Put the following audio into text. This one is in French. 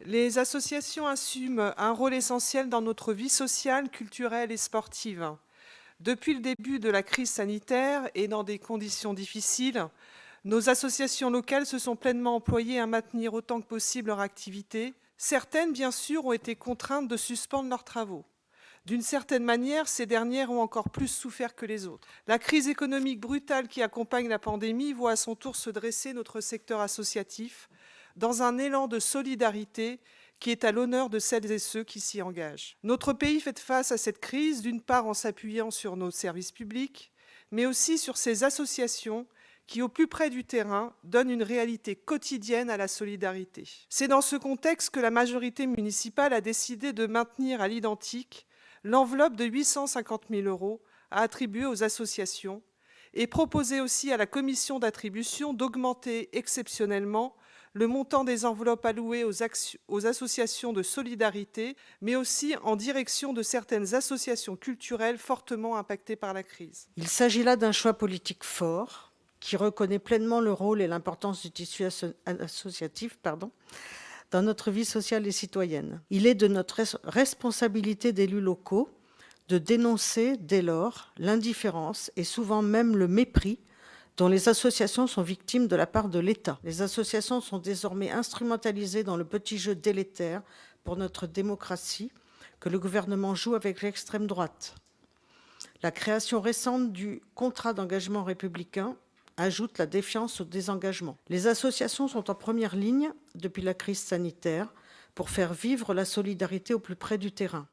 Les associations assument un rôle essentiel dans notre vie sociale, culturelle et sportive. Depuis le début de la crise sanitaire et dans des conditions difficiles, nos associations locales se sont pleinement employées à maintenir autant que possible leur activité. Certaines, bien sûr, ont été contraintes de suspendre leurs travaux. D'une certaine manière, ces dernières ont encore plus souffert que les autres. La crise économique brutale qui accompagne la pandémie voit à son tour se dresser notre secteur associatif dans un élan de solidarité qui est à l'honneur de celles et ceux qui s'y engagent. Notre pays fait face à cette crise, d'une part en s'appuyant sur nos services publics, mais aussi sur ces associations qui, au plus près du terrain, donnent une réalité quotidienne à la solidarité. C'est dans ce contexte que la majorité municipale a décidé de maintenir à l'identique l'enveloppe de 850 000 € à attribuer aux associations et proposer aussi à la commission d'attribution d'augmenter exceptionnellement le montant des enveloppes allouées aux associations de solidarité, mais aussi en direction de certaines associations culturelles fortement impactées par la crise. Il s'agit là d'un choix politique fort qui reconnaît pleinement le rôle et l'importance du tissu associatif dans notre vie sociale et citoyenne. Il est de notre responsabilité d'élus locaux de dénoncer dès lors l'indifférence et souvent même le mépris dont les associations sont victimes de la part de l'État. Les associations sont désormais instrumentalisées dans le petit jeu délétère pour notre démocratie que le gouvernement joue avec l'extrême droite. La création récente du contrat d'engagement républicain ajoute la défiance au désengagement. Les associations sont en première ligne depuis la crise sanitaire pour faire vivre la solidarité au plus près du terrain.